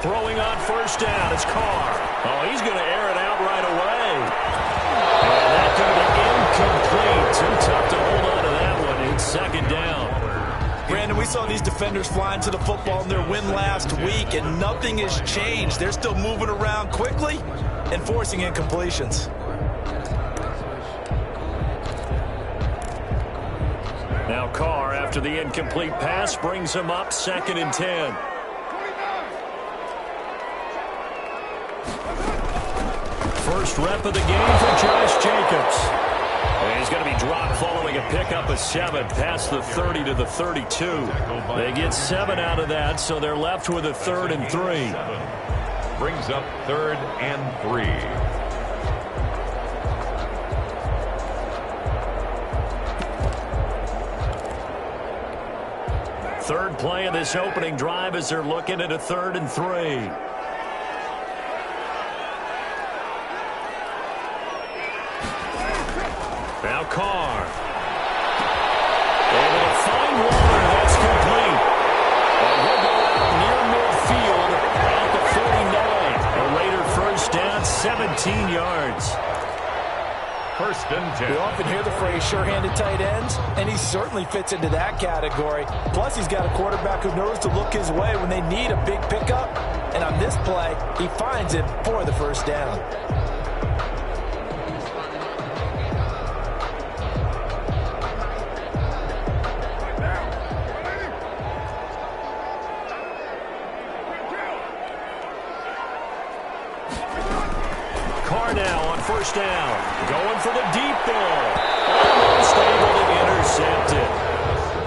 Throwing on first down, it's Carr. Oh, he's going to air it out right away. And that's going to be incomplete. Too tough to hold on to that one. It's second down. Brandon, we saw these defenders flying to the football in their win last week, and nothing has changed. They're still moving around quickly and forcing incompletions. Now Carr, after the incomplete pass, brings him up 2nd and 10. First rep of the game for Josh Jacobs. And he's going to be dropped following a pickup of 7 past the 30 to the 32. They get 7 out of that, so they're left with a 3rd and 3. Brings up 3rd and 3. Third play of this opening drive as they're looking at a 3rd and 3. Now Carr. Able to find Waller. That's complete. And he'll go out near midfield at the 49. A later first down, 17 yards. 1st and 10. We often hear the phrase sure-handed tight ends, and he certainly fits into that category. Plus, he's got a quarterback who knows to look his way when they need a big pickup. And on this play, he finds it for the first down. Carr now on first down. Going for the deep ball. Almost able to intercept it.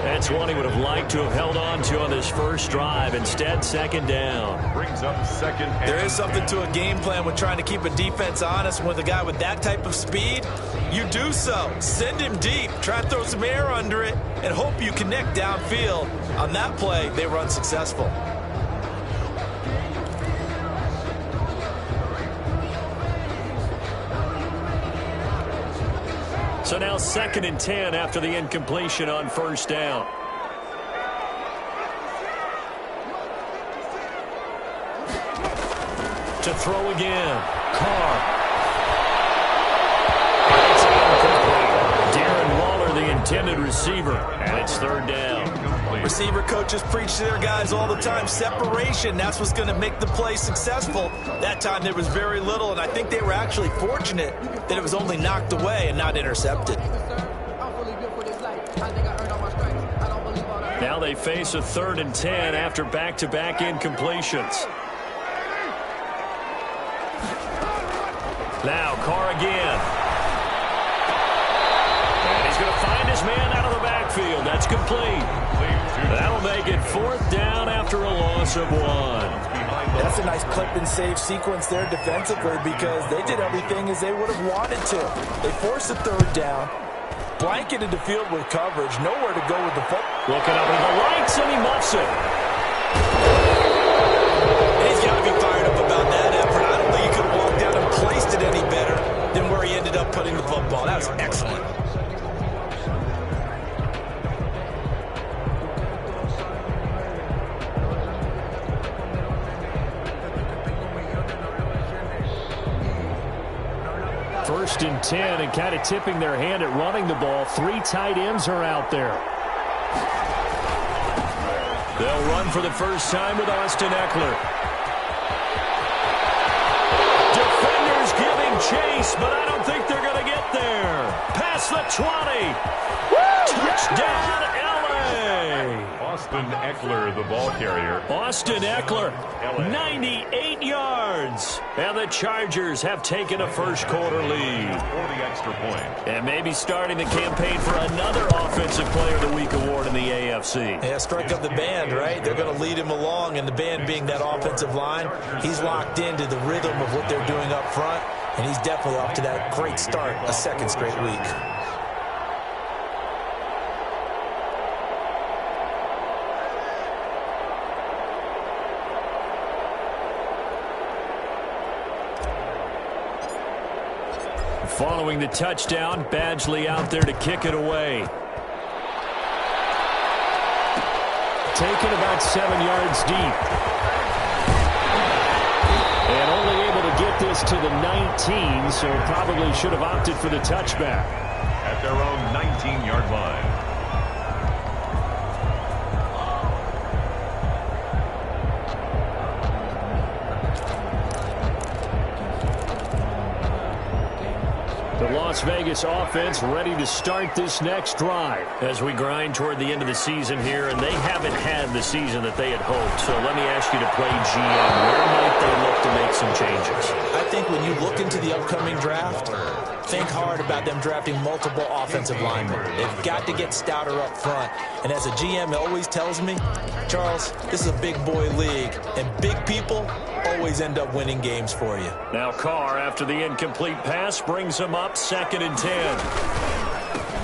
That's one he would have liked to have held on to on this first drive. Instead, 2nd down. Brings up 2nd and There is something to a game plan with trying to keep a defense honest. With a guy with that type of speed, you do so. Send him deep. Try to throw some air under it and hope you connect downfield. On that play, they were unsuccessful. So now 2nd and 10 after the incompletion on first down. To throw again. Carr. It's incomplete. Darren Waller, the intended receiver. And it's 3rd down. Receiver coaches preach to their guys all the time. Separation, that's what's going to make the play successful. That time there was very little, and I think they were actually fortunate that it was only knocked away and not intercepted. Now they face a 3rd and 10 after back-to-back incompletions. Now Carr again. And he's going to find his man out of the backfield. That's complete. That'll make it 4th down after a loss of 1. That's a nice clip and save sequence there defensively because they did everything as they would have wanted to. They forced the 3rd down, blanketed the field with coverage, nowhere to go with the foot. Looking up at the lights, and he muffs it. And he's got to be fired up about that effort. I don't think he could have walked down and placed it any better than where he ended up putting the football. That was excellent. First and 10, and kind of tipping their hand at running the ball. 3 tight ends are out there. They'll run for the first time with Austin Eckler. Defenders giving chase, but I don't think they're going to get there. Past the 20. Touchdown, LA. Austin Eckler, the ball carrier. Austin Eckler, 98 yards. And the Chargers have taken a first-quarter lead. For the extra point. And maybe starting the campaign for another Offensive Player of the Week award in the AFC. Yeah, strike up the band, right? They're going to lead him along, and the band being that offensive line, he's locked into the rhythm of what they're doing up front, and he's definitely off to that great start, a 2nd straight week. Following the touchdown, Badgley out there to kick it away. Taken about 7 yards deep. this to the 19, so probably should have opted for the touchback. At their own 19-yard line. The Las Vegas offense ready to start this next drive as we grind toward the end of the season here, and they haven't had the season that they had hoped. So let me ask you to play GM. Where might they look to make some changes? I think when you look into the upcoming draft, think hard about them drafting multiple offensive linemen. They've got to get stouter up front. And as a GM, it always tells me, Charles, this is a big boy league, and big people always end up winning games for you. Now Carr, after the incomplete pass, brings him up 2nd and 10.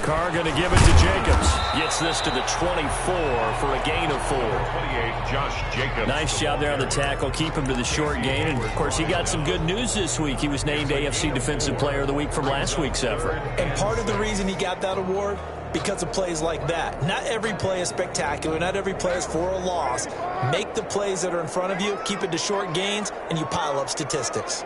Carr going to give it to Jacobs. Gets this to the 24 for a gain of 4. 28, Josh Jacobs. Nice job there on the tackle. Keep him to the short gain. And, of course, he got some good news this week. He was named AFC Defensive Player of the Week from last week's effort. And part of the reason he got that award, because of plays like that. Not every play is spectacular. Not every play is for a loss. Make the plays that are in front of you, keep it to short gains, and you pile up statistics.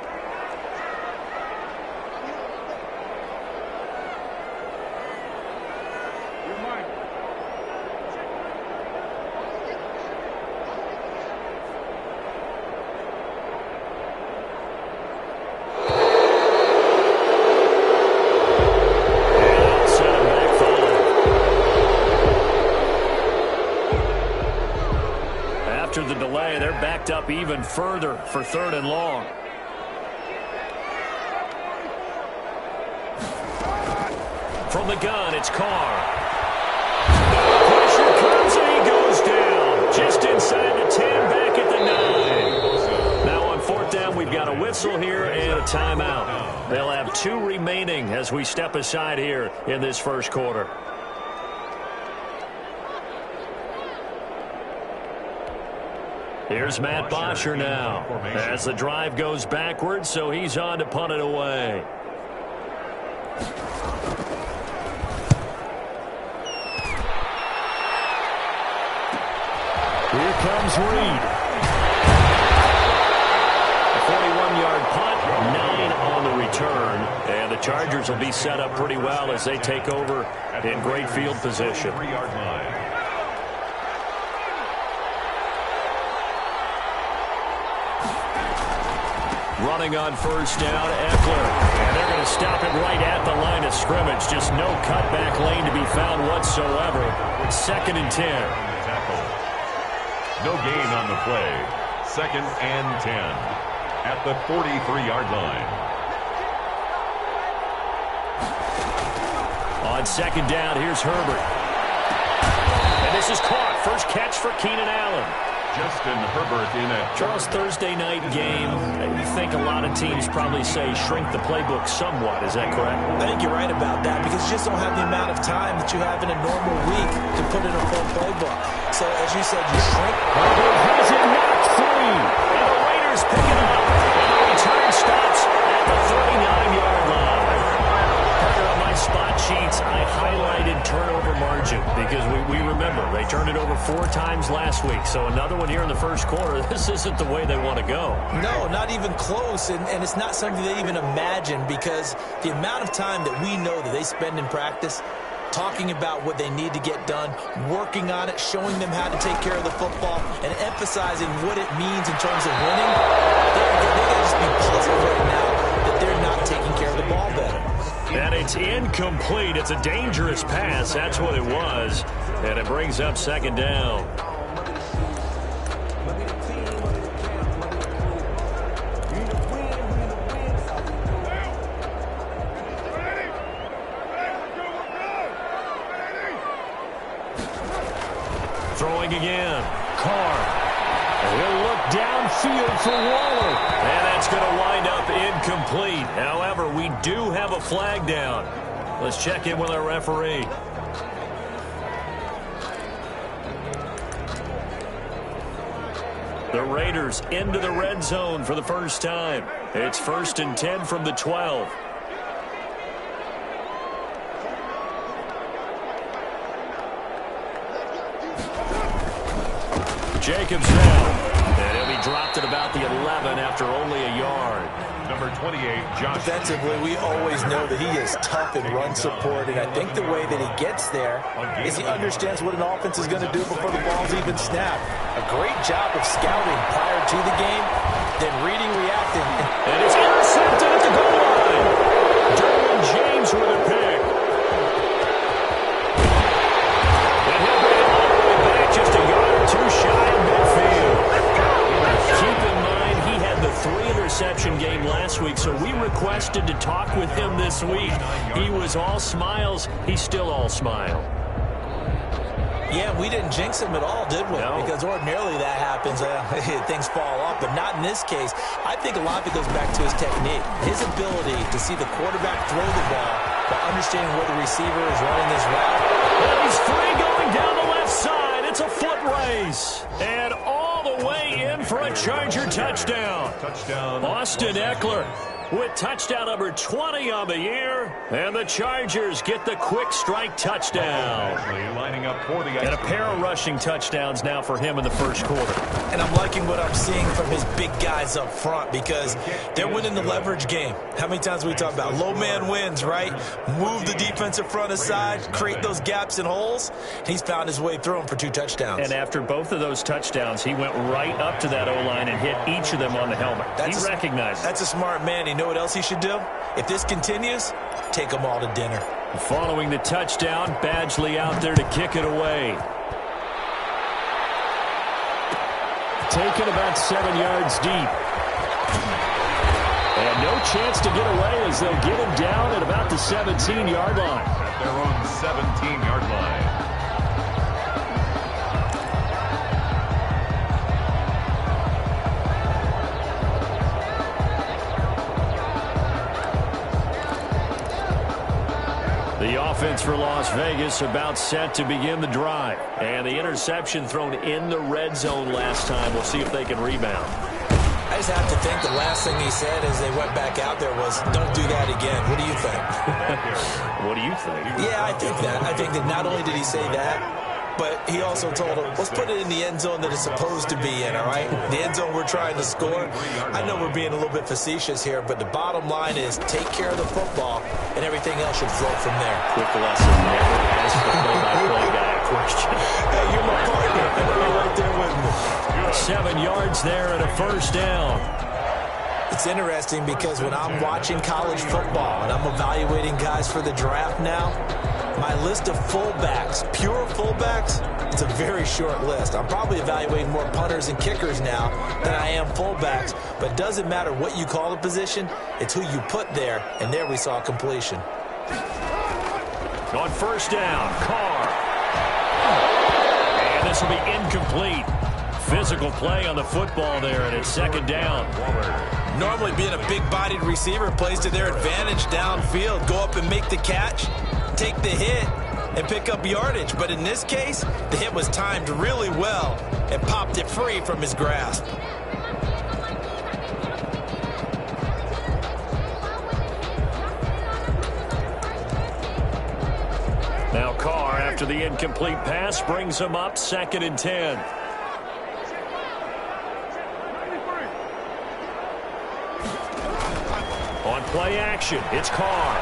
After the delay, they're backed up even further for 3rd and long. From the gun, it's Carr. Pressure comes and he goes down. Just inside the 10, back at the 9. Now on 4th down, we've got a whistle here and a timeout. They'll have 2 remaining as we step aside here in this first quarter. Here's Matt Bosher now as the drive goes backwards, so he's on to punt it away. Here comes Reed. A 41-yard punt, 9 on the return, and the Chargers will be set up pretty well as they take over in great field position. 3-yard line. Running on 1st down, Eckler. And they're going to stop it right at the line of scrimmage. Just no cutback lane to be found whatsoever. 2nd and 10. No gain on the play. 2nd and 10 at the 43-yard line. On 2nd down, here's Herbert. And this is caught. First catch for Keenan Allen. Justin Herbert in a Charles, Thursday night game. You think a lot of teams probably say shrink the playbook somewhat. Is that correct? I think you're right about that because you just don't have the amount of time that you have in a normal week to put in a full playbook. So, as you said, you shrink. Herbert has it knocked free. And the Raiders pick it up. And the return stops at the 39-yard line. On my spot sheets, I highlighted turnover margin because we remember they turned it over 4 times last week. So another one here in the first quarter. This isn't the way they want to go. No, not even close. And it's not something they even imagine because the amount of time that we know that they spend in practice talking about what they need to get done, working on it, showing them how to take care of the football, and emphasizing what it means in terms of winning. They got to just be puzzled right now that they're not taking care of the ball better. And it's incomplete. It's a dangerous pass. That's what it was. And it brings up 2nd down. Throwing again. Carr. He'll look downfield for Waller. And that's going to wind up incomplete. However, we do have a flag down. Let's check in with our referee. The Raiders into the red zone for the first time. It's 1st and 10 from the 12. Jacobs now. And he'll be dropped at about the 11 after only a yard. Number 28, Josh. Defensively, we always know that he is tough in run support, and I think the way that he gets there is he understands what an offense is going to do before the ball's even snapped. A great job of scouting prior to the game, then reading, reacting. And it's intercepted at the goal line. Derwin James with a pick. And he'll bring it all the way back just a yard or two shy of midfield. Keep in mind, he had the 3-interception game last week, so we requested to talk with him this week. He was all smiles. He's still all smile. Yeah, we didn't jinx him at all, did we? No. Because ordinarily that happens. Things fall off, but not in this case. I think a lot of it goes back to his technique. His ability to see the quarterback throw the ball by understanding where the receiver is running his route. And he's free going down the left side. It's a foot race. And all the way in for a Charger touchdown. Touchdown. Austin Eckler with touchdown number 20 on the year. And the Chargers get the quick strike touchdown. Lining up for the And a pair of rushing touchdowns now for him in the first quarter. And I'm liking what I'm seeing from his big guys up front because they're winning the leverage game. How many times we talk about low man wins, right? Move the defensive front aside, create those gaps and holes. He's found his way through them for 2 touchdowns. And after both of those touchdowns, he went right up to that O-line and hit each of them on the helmet. He recognized it. That's a smart man. You know what else he should do? If this continues, take them all to dinner. Following the touchdown, Badgley out there to kick it away. Taken about 7 yards deep. And no chance to get away as they'll get him down at about the 17-yard line. At their own 17-yard line. The offense for Las Vegas about set to begin the drive. And the interception thrown in the red zone last time. We'll see if they can rebound. I just have to think the last thing he said as they went back out there was, don't do that again. What do you think? What do you think? Yeah, I think that. I think that not only did he say that, but he also told him, let's put it in the end zone that it's supposed to be in, all right? The end zone we're trying to score. I know we're being a little bit facetious here, but the bottom line is take care of the football, and everything else should flow from there. Quick lesson. Never ask the play-by-play guy a question. Hey, you're my partner. I know you're right there with me. 7 yards there and a first down. It's interesting because when I'm watching college football and I'm evaluating guys for the draft now, my list of fullbacks, pure fullbacks, it's a very short list. I'm probably evaluating more punters and kickers now than I am fullbacks, but it doesn't matter what you call the position, it's who you put there, and there we saw completion. On first down, Carr. And this will be incomplete. Physical play on the football there, and it's second down. Normally being a big-bodied receiver plays to their advantage downfield. Go up and make the catch, take the hit, and pick up yardage. But in this case, the hit was timed really well and popped it free from his grasp. Now Carr, after the incomplete pass, brings him up 2nd and 10. On play action, it's Carr.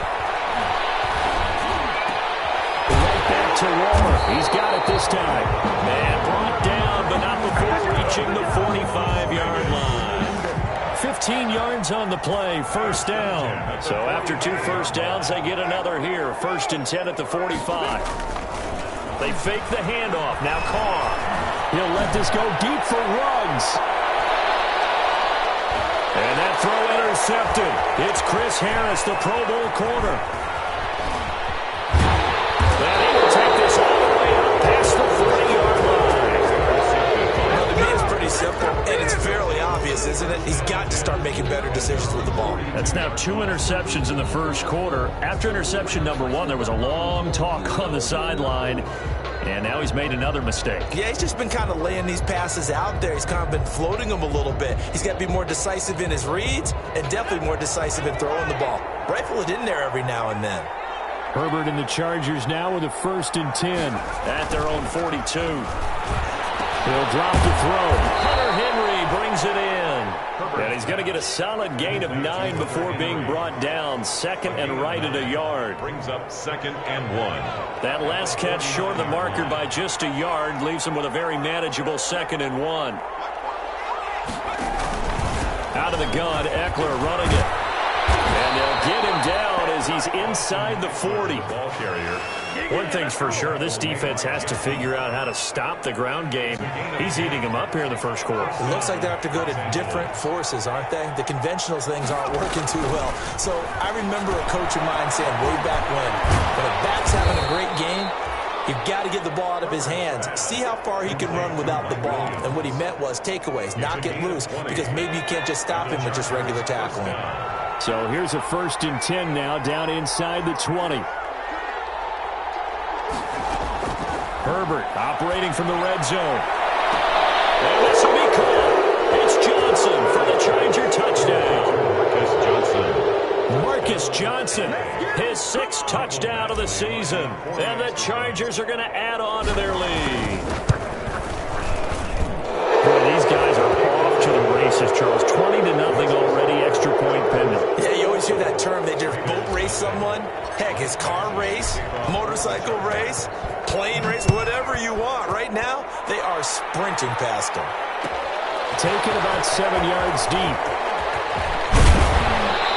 Right back to Waller. He's got it this time. Man brought down, but not before reaching the 45-yard line. 15 yards on the play, first down. So after 2 first downs, they get another here. 1st and 10 at the 45. They fake the handoff. Now Carr. He'll let this go deep for Ruggs. And that throw intercepted. It's Chris Harris, the Pro Bowl corner. And he will take this all the way up past the 40-yard line. Well, to me, it's pretty simple, and it's fairly obvious, isn't it? He's got to start making better decisions with the ball. That's now 2 interceptions in the first quarter. After interception number 1, there was a long talk on the sideline. And now he's made another mistake. Yeah, he's just been kind of laying these passes out there. He's kind of been floating them a little bit. He's got to be more decisive in his reads and definitely more decisive in throwing the ball. Rifle it in there every now and then. Herbert and the Chargers now with a 1st and 10 at their own 42. He'll drop the throw. Hunter Henry brings it in. And he's going to get a solid gain of 9 before being brought down. Second and right at a yard. Brings up 2nd and 1. That last catch short of the marker by just a yard leaves him with a very manageable 2nd and 1. Out of the gun, Eckler running it. And they'll get him down as he's inside the 40. Ball carrier. One thing's for sure, this defense has to figure out how to stop the ground game. He's eating them up here in the first quarter. It looks like they have to go to different forces, aren't they? The conventional things aren't working too well. So I remember a coach of mine saying way back when a back's having a great game, you've got to get the ball out of his hands. See how far he can run without the ball. And what he meant was takeaways, not get loose, because maybe you can't just stop him with just regular tackling. So here's a 1st and 10 now, down inside the 20. Herbert operating from the red zone. And this will be caught. It's Johnson for the Charger touchdown. Marcus Johnson, his 6th touchdown of the season. And the Chargers are going to add on to their lead. Boy, these guys are off to the races, Charles. 20-0 already, extra point pending. Yeah, you always hear that term. They just boat race someone. Heck, his car race, motorcycle race, plane race, whatever you want. Right now, they are sprinting past him. Taken about 7 yards deep.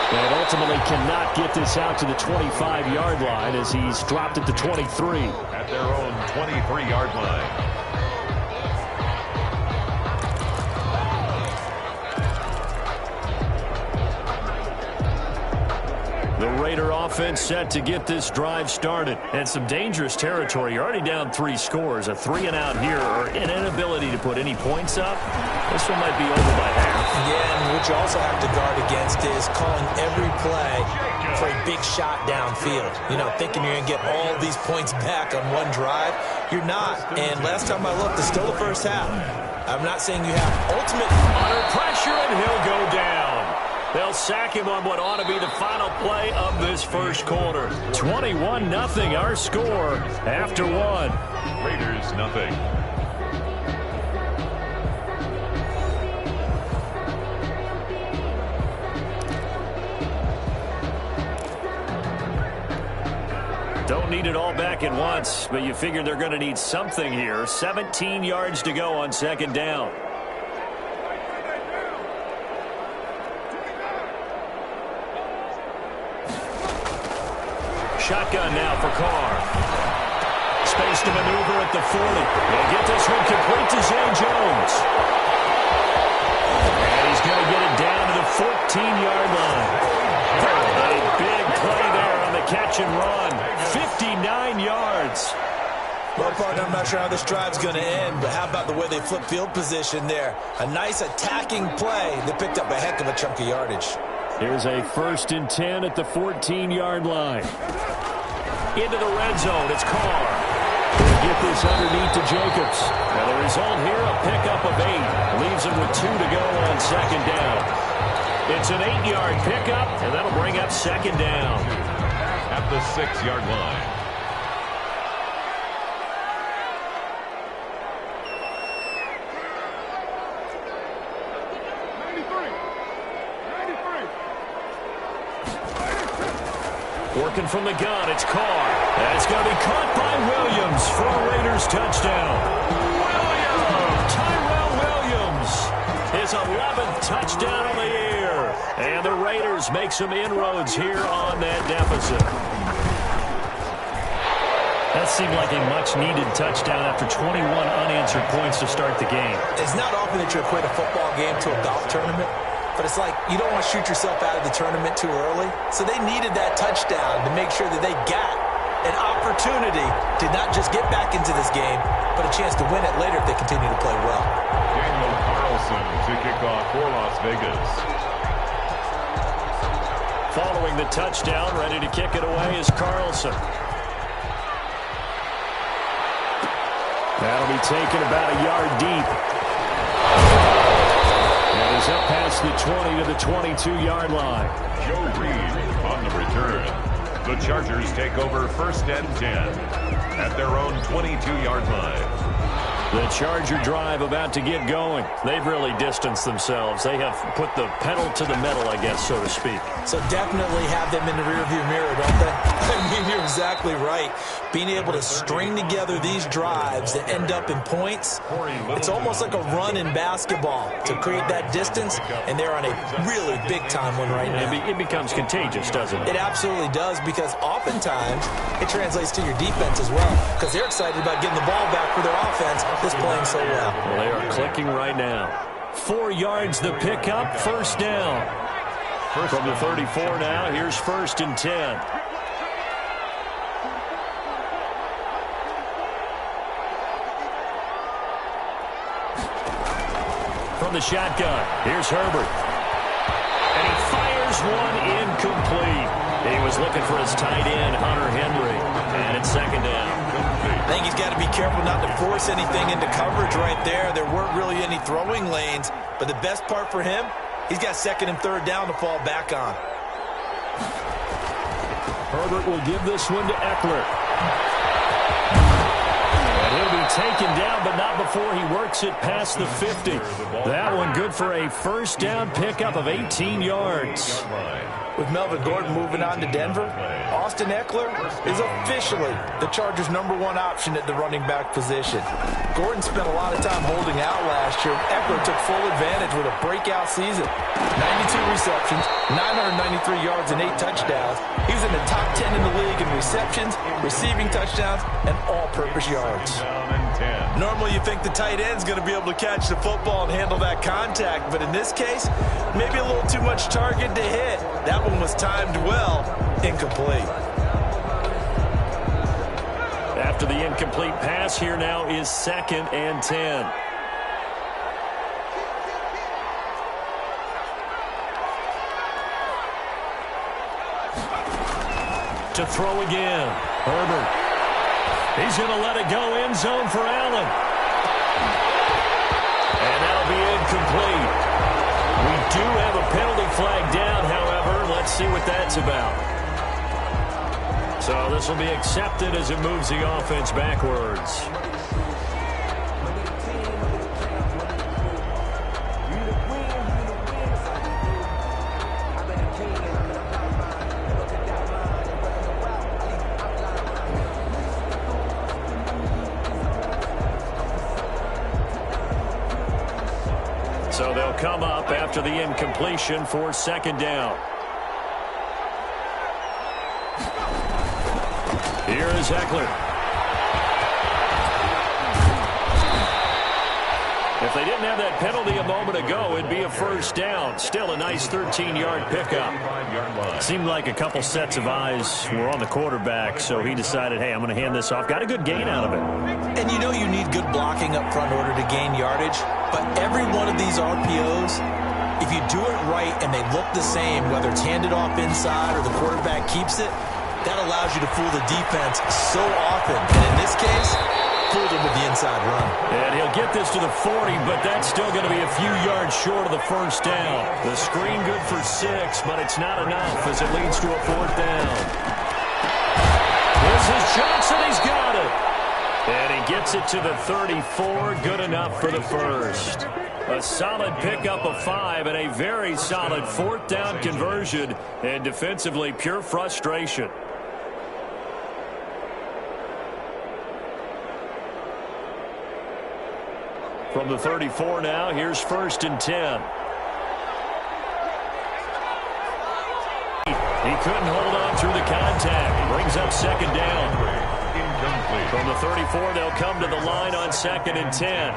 And ultimately cannot get this out to the 25-yard line as he's dropped at the 23. At their own 23-yard line. The Raider offense set to get this drive started. And some dangerous territory. You're already down 3 scores. A 3-and-out here or an inability to put any points up. This one might be over by half. Yeah, and what you also have to guard against is calling every play for a big shot downfield. You know, thinking you're going to get all these points back on one drive. You're not. And last time I looked, it's still the first half. I'm not saying you have ultimate under pressure, and he'll go down. They'll sack him on what ought to be the final play of this first quarter. 21-0 our score after 1. Raiders nothing. Don't need it all back at once, but you figure they're going to need something here. 17 yards to go on 2nd down. Shotgun now for Carr. Space to maneuver at the 40. They'll get this one complete to Zay Jones. And he's going to get it down to the 14-yard line. A big play there on the catch and run. 59 yards. Well, partner, I'm not sure how this drive's going to end, but how about the way they flip field position there? A nice attacking play that picked up a heck of a chunk of yardage. Here's a 1st and 10 at the 14-yard line. Into the red zone, it's Carr. He'll get this underneath to Jacobs. Now the result here, a pickup of 8. Leaves him with 2 to go on 2nd down. It's an 8-yard pickup, and that'll bring up 2nd down. At the 6-yard line. Working from the gun, it's Carr. And it's going to be caught by Williams for a Raiders touchdown. Tyrell Williams, his 11th touchdown on the year. And the Raiders make some inroads here on that deficit. That seemed like a much-needed touchdown after 21 unanswered points to start the game. It's not often that you equate a football game to a golf tournament. But it's like you don't want to shoot yourself out of the tournament too early. So they needed that touchdown to make sure that they got an opportunity to not just get back into this game, but a chance to win it later if they continue to play well. Daniel Carlson to kick off for Las Vegas. Following the touchdown, ready to kick it away is Carlson. That'll be taken about a yard deep. And he's up past the 20 to the 22-yard line. Joe Reed on the return. The Chargers take over 1st and 10 at their own 22-yard line. The Charger drive about to get going. They've really distanced themselves. They have put the pedal to the metal, I guess, so to speak. So definitely have them in the rearview mirror, don't they? I mean, you're exactly right. Being able to string together these drives that end up in points, it's almost like a run in basketball to create that distance, and they're on a really big-time one right now. It becomes contagious, doesn't it? It absolutely does, because oftentimes it translates to your defense as well, because they're excited about getting the ball back for their offense that's playing so well. Well, they are clicking right now. 4 yards the pickup, first down. From the 34 now, here's 1st and 10. From the shotgun, here's Herbert. And he fires one incomplete. He was looking for his tight end, Hunter Henry. And it's 2nd down. I think he's got to be careful not to force anything into coverage right there. There weren't really any throwing lanes. But the best part for him, he's got 2nd and 3rd down to fall back on. Herbert will give this one to Eckler. And he'll be taken down, but not before he works it past the 50. That one good for a 1st down pickup of 18 yards. With Melvin Gordon moving on to Denver, Austin Eckler is officially the Chargers' #1 option at the running back position. Gordon spent a lot of time holding out last year. Eckler took full advantage with a breakout season. 92 receptions, 993 yards, and 8 touchdowns. He was in the top 10 in the league in receptions, receiving touchdowns, and all-purpose yards. Normally you think the tight end's going to be able to catch the football and handle that contact, but in this case, maybe a little too much target to hit. That one was timed well, incomplete. After the incomplete pass, here now is 2nd and 10. To throw again, Herbert. He's going to let it go end zone for Allen. And that'll be incomplete. We do have a penalty flag down, however. Let's see what that's about. So this will be accepted as it moves the offense backwards. So they'll come up after the incompletion for 2nd down. Here is Eckler. If they didn't have that penalty a moment ago, it'd be a 1st down. Still a nice 13-yard pickup. Seemed like a couple sets of eyes were on the quarterback, so he decided, hey, I'm going to hand this off. Got a good gain out of it. And you know you need good blocking up front in order to gain yardage, but every one of these RPOs, if you do it right and they look the same, whether it's handed off inside or the quarterback keeps it, that allows you to fool the defense so often. And in this case, fooled him with the inside run. And he'll get this to the 40, but that's still going to be a few yards short of the 1st down. The screen good for 6, but it's not enough as it leads to a 4th down. Here's his chance, and he's got it. And he gets it to the 34, good enough for the 1st. A solid pickup of 5 and a very solid 4th down conversion, and defensively pure frustration. From the 34 now, here's 1st and 10. He couldn't hold on through the contact. Brings up 2nd down. From the 34, they'll come to the line on 2nd and 10.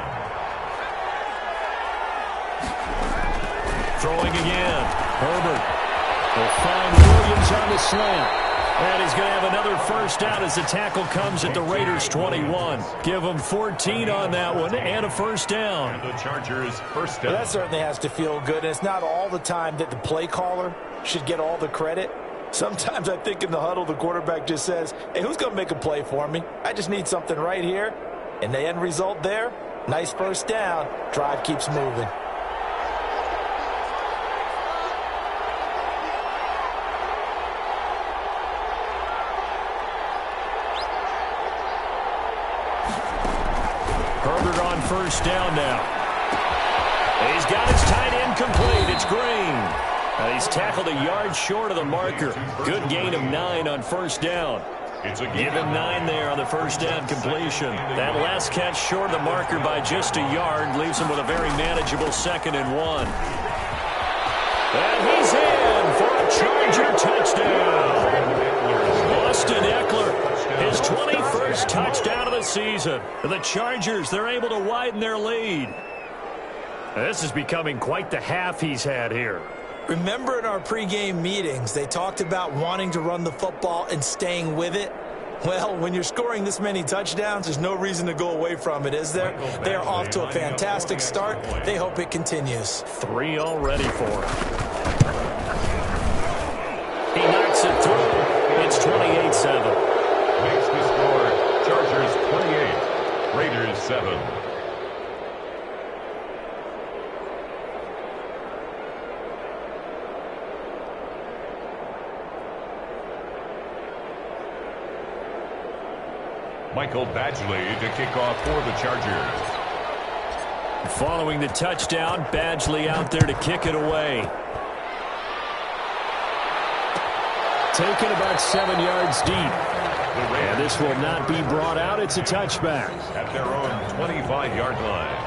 Throwing again. Herbert will find Williams on the slant. And he's going to have another 1st down as the tackle comes at the Raiders' 21. Give them 14 on that one and a 1st down. And the Chargers' 1st down. Well, that certainly has to feel good. It's not all the time that the play caller should get all the credit. Sometimes I think in the huddle the quarterback just says, hey, who's going to make a play for me? I just need something right here. And the end result there, nice 1st down. Drive keeps moving. Herbert first down now. He's got his tight end complete. It's Green. And he's tackled a yard short of the marker. Good gain of 9 on first down. Give him 9 there on the first down completion. That last catch short of the marker by just a yard leaves him with a very manageable 2nd and 1. And he's in for a Charger touchdown. Austin Eckler, his 21st touchdown of the season. The Chargers, they're able to widen their lead. This is becoming quite the half he's had here. Remember in our pregame meetings, they talked about wanting to run the football and staying with it? Well, when you're scoring this many touchdowns, there's no reason to go away from it, is there? They are off to a fantastic start. They hope it continues. 3 already for him. He knocks it through. It's 28-7. Makes the score Chargers 28, Raiders 7. Michael Badgley to kick off for the Chargers. Following the touchdown, Badgley out there to kick it away. Taken about 7 yards deep. And this will not be brought out. It's a touchback. At their own 25-yard line.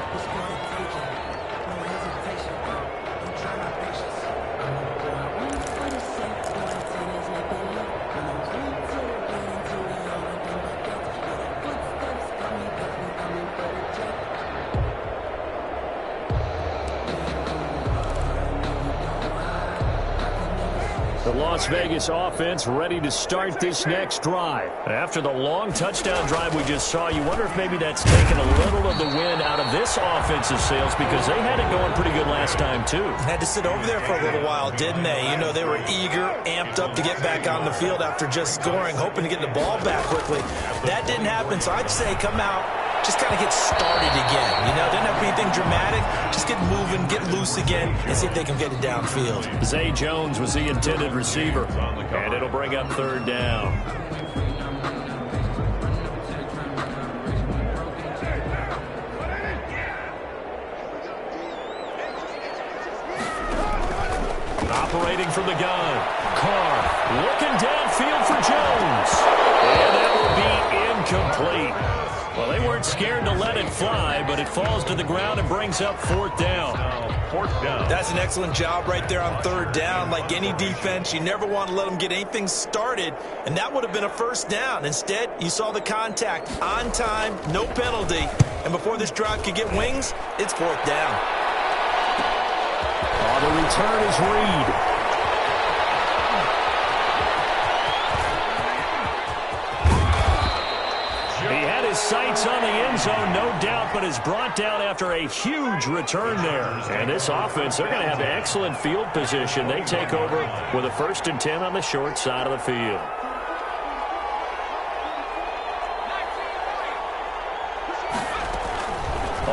The Las Vegas offense ready to start this next drive. After the long touchdown drive we just saw, you wonder if maybe that's taken a little of the wind out of this offensive sails because they had it going pretty good last time, too. Had to sit over there for a little while, didn't they? You know, they were eager, amped up to get back on the field after just scoring, hoping to get the ball back quickly. That didn't happen, so I'd say come out, just kind of get started again. You know, didn't have to be anything dramatic. Just get moving, get loose again, and see if they can get it downfield. Zay Jones was the intended receiver, and it'll bring up 3rd down. Operating from the gun. Carr looking downfield for Jones. And that will be incomplete. Well, they weren't scared to let it fly, but it falls to the ground and brings up 4th down. 4th down. That's an excellent job right there on 3rd down. Like any defense, you never want to let them get anything started, and that would have been a 1st down. Instead, you saw the contact on time, no penalty, and before this drive could get wings, it's 4th down. Oh, the return is Reed. Sights on the end zone, no doubt, but is brought down after a huge return there. And this offense, they're going to have excellent field position. They take over with a 1st and 10 on the short side of the field.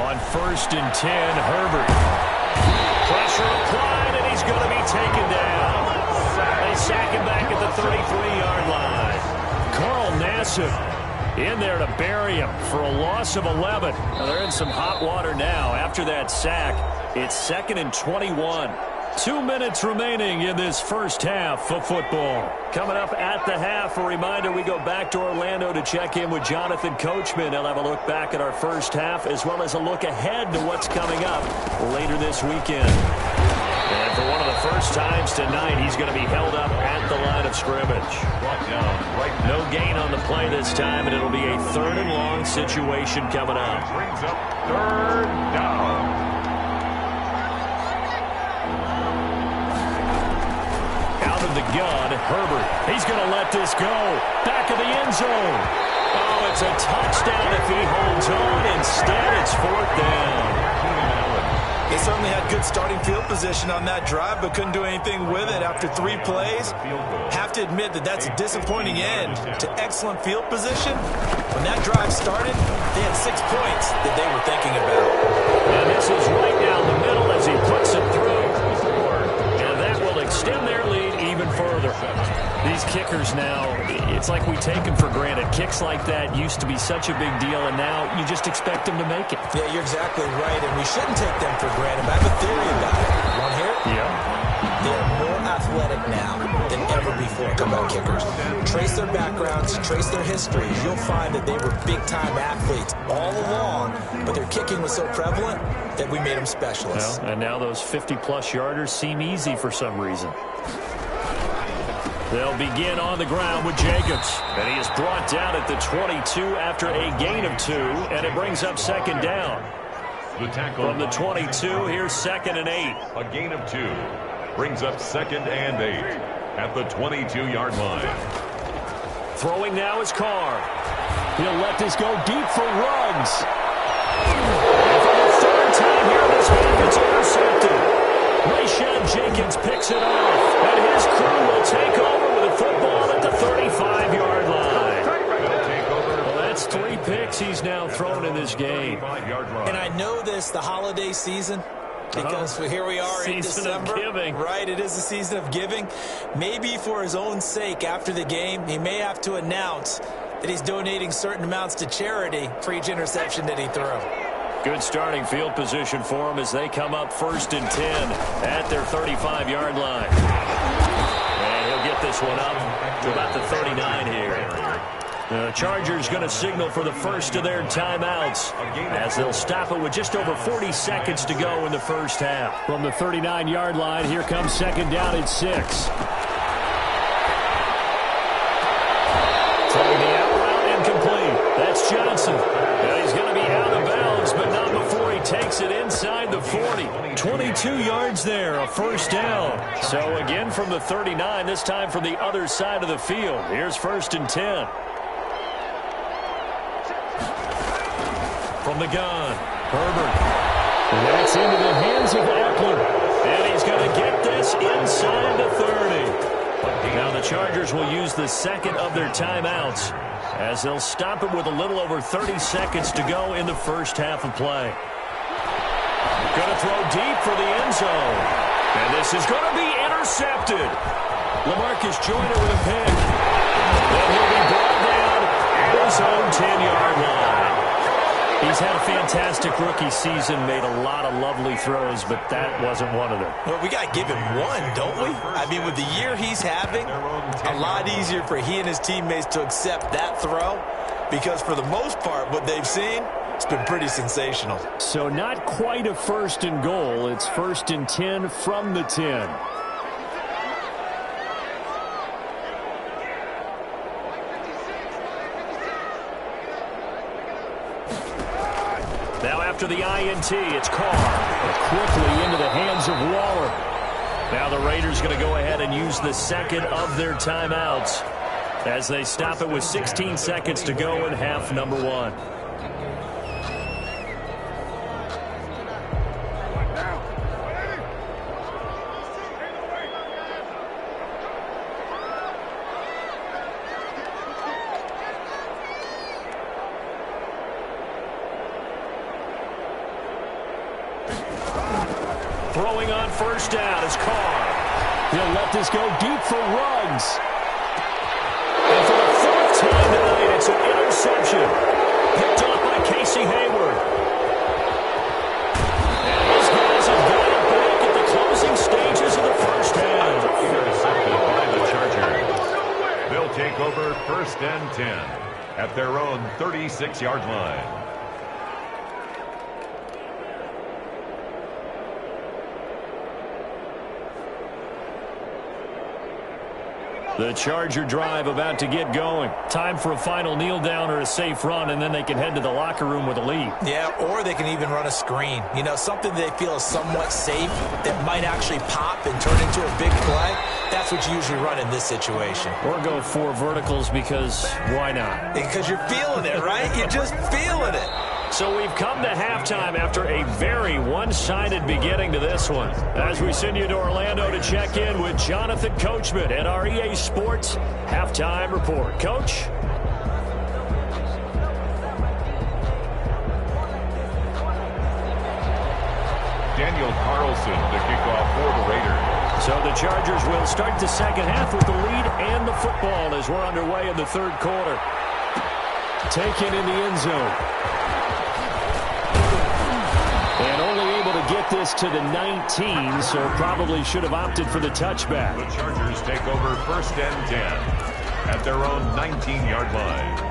On 1st and 10, Herbert. Pressure applied, and he's going to be taken down. They sack him back at the 33-yard line. Carl Nassib in there to bury him for a loss of 11. Now they're in some hot water now. After that sack, it's 2nd and 21. 2 minutes remaining in this first half of football. Coming up at the half, a reminder, we go back to Orlando to check in with Jonathan Coachman. He'll have a look back at our first half as well as a look ahead to what's coming up later this weekend. And for one of the first times tonight, he's going to be held up at the line of scrimmage. No gain on the play this time, and it'll be a 3rd and long situation coming up. Brings up 3rd down. Out of the gun, Herbert. He's going to let this go. Back of the end zone. Oh, it's a touchdown if he holds on. Instead, it's 4th down. They certainly had good starting field position on that drive, but couldn't do anything with it after 3 plays. Have to admit that that's a disappointing end to excellent field position. When that drive started, they had 6 points that they were thinking about. And this is right down the middle as he puts it through. And that will extend their lead even further. These kickers now, it's like we take them for granted. Kicks like that used to be such a big deal, and now you just expect them to make it. Yeah, you're exactly right, and we shouldn't take them for granted. But I have a theory about it. You want to hear it? Yeah. They're more athletic now than ever before, comeback kickers. Trace their backgrounds, trace their histories. You'll find that they were big-time athletes all along, but their kicking was so prevalent that we made them specialists. Well, and now those 50-plus yarders seem easy for some reason. They'll begin on the ground with Jacobs. And he is brought down at the 22 after a gain of 2, and it brings up second down. The tackle From the 22, here's 2nd and 8. A gain of 2 brings up 2nd and 8 at the 22-yard line. Throwing now is Carr. He'll let this go deep for Ruggs. And for the 3rd time here in this half, it's intercepted. Rayshawn Jenkins picks it off, and his crew will take over with a football at the 35-yard line. Well, that's 3 picks he's now thrown in this game. And I know this, the holiday season, because here we are in December. Season of giving. Right, it is the season of giving. Maybe for his own sake after the game, he may have to announce that he's donating certain amounts to charity for each interception that he threw. Good starting field position for him as they come up 1st and 10 at their 35-yard line. And he'll get this one up to about the 39 here. The Chargers going to signal for the first of their timeouts as they'll stop it with just over 40 seconds to go in the first half. From the 39-yard line, here comes 2nd down at 6. Throwing the out route incomplete. That's Johnson. And he's going to be out of bounds, but not before he takes it inside the 40. 22 yards there, a first down. So again from the 39, this time from the other side of the field. Here's 1st and 10. From the gun, Herbert. And that's into the hands of Eckler. And he's going to get this inside the 30. Now the Chargers will use the 2nd of their timeouts as they'll stop it with a little over 30 seconds to go in the first half of play. Going to throw deep for the end zone. And this is going to be intercepted. LaMarcus Joyner with a pick. Then he'll be brought down at his own 10-yard line. He's had a fantastic rookie season, made a lot of lovely throws, but that wasn't one of them. Well, we got to give him one, don't we? I mean, with the year he's having, a lot easier for he and his teammates to accept that throw because for the most part, what they've seen, it's been pretty sensational. So not quite a 1st and goal. It's 1st and 10 from the 10. Now after the INT, it's Carr. Quickly into the hands of Waller. Now the Raiders going to go ahead and use the 2nd of their timeouts as they stop it with 16 seconds to go in half number 1. Throwing on 1st down is Carr. He'll let this go deep for Ruggs. And for the 4th time tonight, it's an interception. Picked off by Casey Hayward. And these guys have got it back at the closing stages of the first half. Intercepted by the Chargers. They'll take over 1st and 10 at their own 36-yard line. The Charger drive about to get going. Time for a final kneel down or a safe run, and then they can head to the locker room with a lead. Yeah, or they can even run a screen. You know, something they feel is somewhat safe that might actually pop and turn into a big play. That's what you usually run in this situation. Or go 4 verticals because why not? Because you're feeling it, right? You're just feeling it. So we've come to halftime after a very one-sided beginning to this one. As we send you to Orlando to check in with Jonathan Coachman at our EA Sports Halftime Report. Coach? Daniel Carlson to kick off for the Raiders. So the Chargers will start the second half with the lead and the football as we're underway in the third quarter. Taken in the end zone. And only able to get this to the 19, so probably should have opted for the touchback. The Chargers take over first and 10 at their own 19-yard line.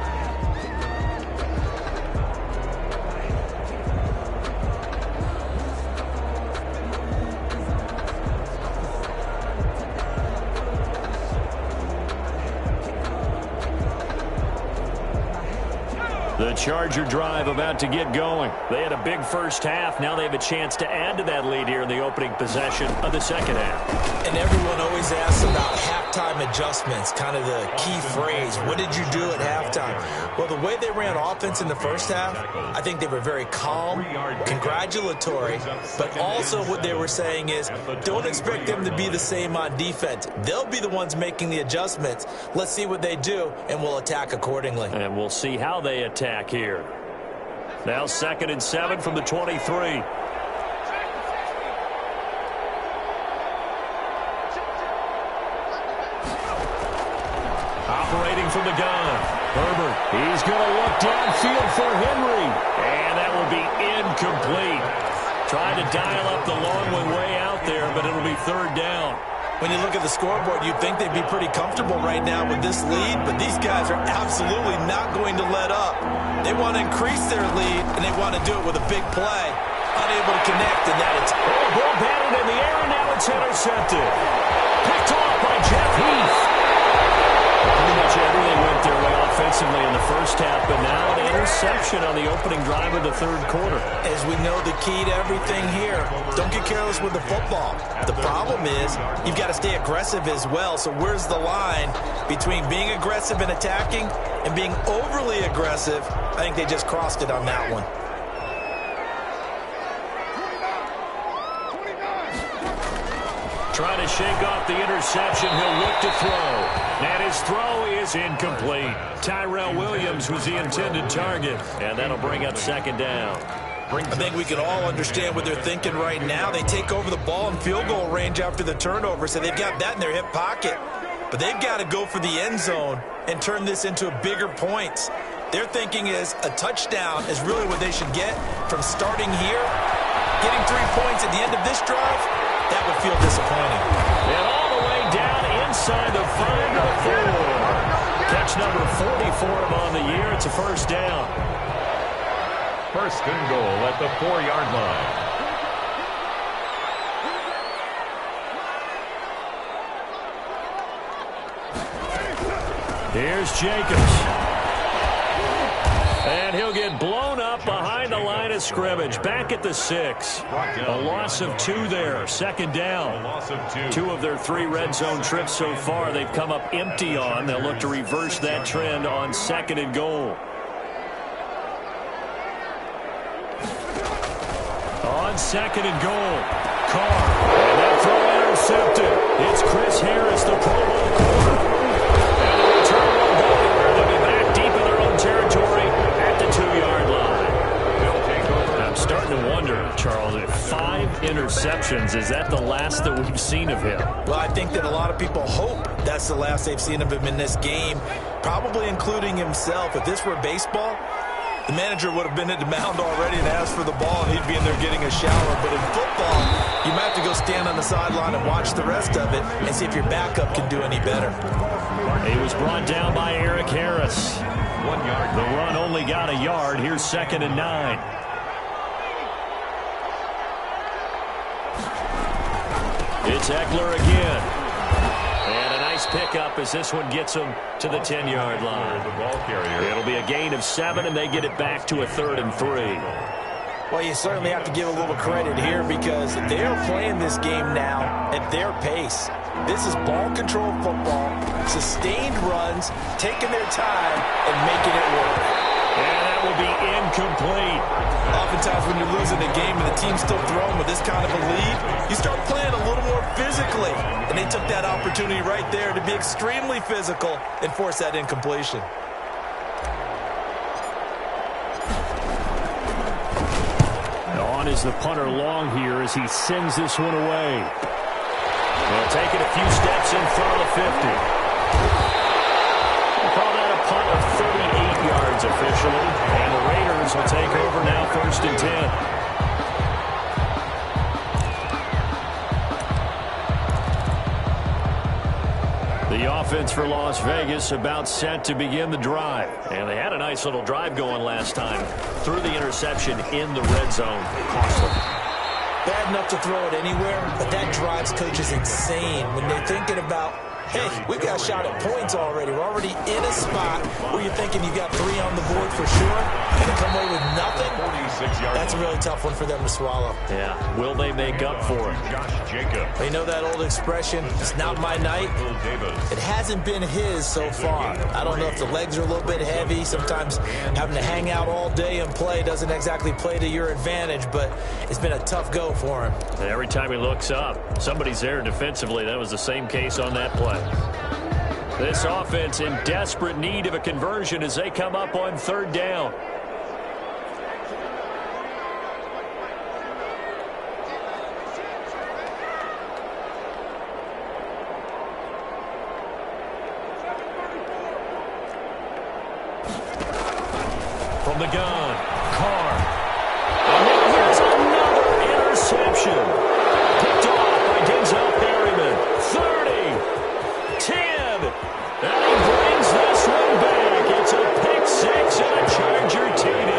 The Charger drive about to get going. They had a big first half. Now they have a chance to add to that lead here in the opening possession of the second half. And everyone always asks about halftime adjustments, kind of the key phrase. What did you do at halftime? Well, the way they ran offense in the first half, I think they were very calm, congratulatory, but also what they were saying is don't expect them to be the same on defense. They'll be the ones making the adjustments. Let's see what they do, and we'll attack accordingly. And we'll see how they attack here. Now 2nd and 7 from the 23. Operating from the gun. Herbert, he's going to look downfield for Henry. And that will be incomplete. Trying to dial up the long one way out there, but it'll be third down. When you look at the scoreboard, you'd think they'd be pretty comfortable right now with this lead, but these guys are absolutely not going to let up. They want to increase their lead, and they want to do it with a big play. Unable to connect, and that it's... ball batted in the air, and now it's intercepted. Picked off by Jeff Heath. Pretty much everything went their way offensively in the first half, but now an interception on the opening drive of the third quarter. As we know, the key to everything here, don't get careless with the football. The problem is you've got to stay aggressive as well. So where's the line between being aggressive and attacking and being overly aggressive? I think they just crossed it on that one. Trying to shake off the interception. He'll look to throw. And his throw is incomplete. Tyrell Williams was the intended target. And that'll bring up second down. I think we can all understand what they're thinking right now. They take over the ball in field goal range after the turnover, so they've got that in their hip pocket. But they've got to go for the end zone and turn this into bigger points. Their thinking is a touchdown is really what they should get from starting here. Getting 3 points at the end of this drive, that would feel disappointing. And all the way down inside the 5 to the 4. Catch number 40 for him on the year. It's a first down. First and goal at the 4-yard line. Here's Jacobs. And he'll get blown up behind the line of scrimmage. Back at the 6. A loss of 2 there. Second down. 2 of their 3 red zone trips so far they've come up empty on. They'll look to reverse that trend on 2nd and goal. On 2nd and goal. Carr. And that throw intercepted. It's Chris Harris, the Pro Bowl corner. And the return won't go anywhere. They'll be back deep in their own territory at the 2-yard line. I'm starting to wonder, Charles, if 5 interceptions, is that the last that we've seen of him? Well, I think that a lot of people hope that's the last they've seen of him in this game, probably including himself. If this were baseball, the manager would have been at the mound already and asked for the ball, and he'd be in there getting a shower. But in football, you might have to go stand on the sideline and watch the rest of it and see if your backup can do any better. He was brought down by Eric Harris. 1 yard. The run only got a yard. Here's 2nd and 9. It's Eckler again. And a nice pickup as this one gets him to the 10-yard line. The ball carrier. It'll be a gain of 7, and they get it back to a 3rd and 3. Well, you certainly have to give a little credit here because they're playing this game now at their pace. This is ball control football, sustained runs, taking their time, and making it work. And that will be incomplete. Oftentimes when you're losing a game and the team's still throwing with this kind of a lead, you start playing a little more physically. And they took that opportunity right there to be extremely physical and force that incompletion. On is the punter long here as he sends this one away. They'll take it a few steps in front of the 50. We'll call that a punt of 38 yards officially. And the Raiders will take over now, 1st and 10. The offense for Las Vegas about set to begin the drive. And they had a nice little drive going last time. Threw the interception in the red zone. Costly. Bad enough to throw it anywhere, but that drives coaches insane when they're thinking about, hey, we've got a shot at points already. We're already in a spot where you're thinking you got 3 on the board for sure, and to come away with nothing, that's a really tough one for them to swallow. Yeah, will they make up for it? They know that old expression, it's not my night. It hasn't been his so far. I don't know if the legs are a little bit heavy. Sometimes having to hang out all day and play doesn't exactly play to your advantage, but it's been a tough go for him. And every time he looks up, somebody's there defensively. That was the same case on that play. This offense in desperate need of a conversion as they come up on 3rd down. From the gun, Carr. And then here's another interception. Picked off by Denzel Perryman. 30, 10, and he brings this one back. It's a pick 6 and a Charger TD.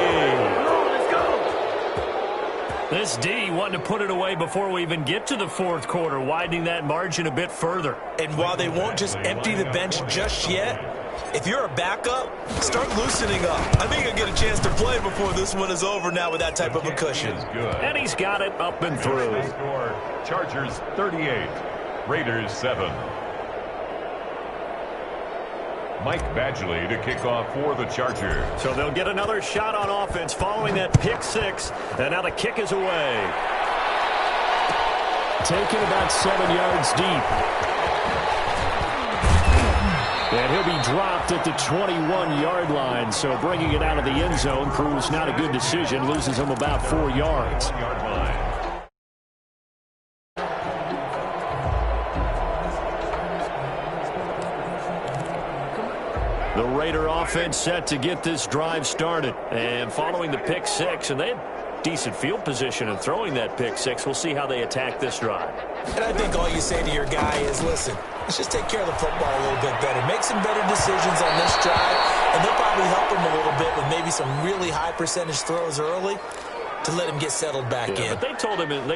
This D wanting to put it away before we even get to the 4th quarter, widening that margin a bit further. And while they won't just empty the bench just yet, if you're a backup, start loosening up. I think you'll get a chance to play before this one is over now with that type of a cushion. And he's got it up and through. Chargers 38, Raiders 7. Mike Badgley to kick off for the Chargers. So they'll get another shot on offense following that pick 6. And now the kick is away. Taken about 7 yards deep. And he'll be dropped at the 21-yard line. So bringing it out of the end zone proves not a good decision. Loses him about 4 yards. The Raider offense set to get this drive started. And following the pick 6, and they had decent field position in throwing that pick 6. We'll see how they attack this drive. And I think all you say to your guy is, listen, let's just take care of the football a little bit better. Make some better decisions on this drive, and they'll probably help him a little bit with maybe some really high percentage throws early to let him get settled back in. But they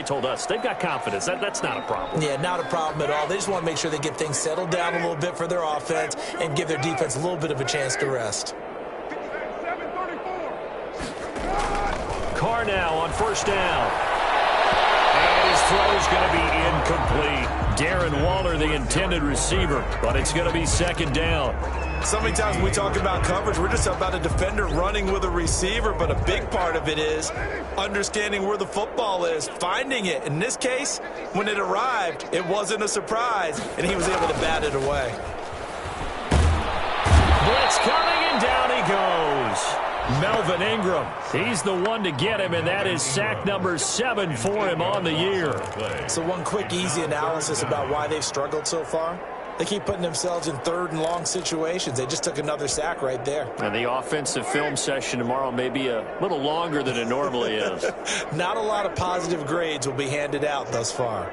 told us they've got confidence. That's not a problem. Yeah, not a problem at all. They just want to make sure they get things settled down a little bit for their offense and give their defense a little bit of a chance to rest. Carr now on 1st down. And his throw is going to be incomplete. Darren Waller, the intended receiver, but it's going to be 2nd down. So many times when we talk about coverage, we're just about a defender running with a receiver, but a big part of it is understanding where the football is, finding it. In this case, when it arrived, it wasn't a surprise, and he was able to bat it away. Blitz coming, and down he goes. Melvin Ingram, he's the one to get him, and that is sack number 7 for him on the year. So one quick, easy analysis about why they've struggled so far. They keep putting themselves in 3rd and long situations. They just took another sack right there. And the offensive film session tomorrow may be a little longer than it normally is. Not a lot of positive grades will be handed out thus far.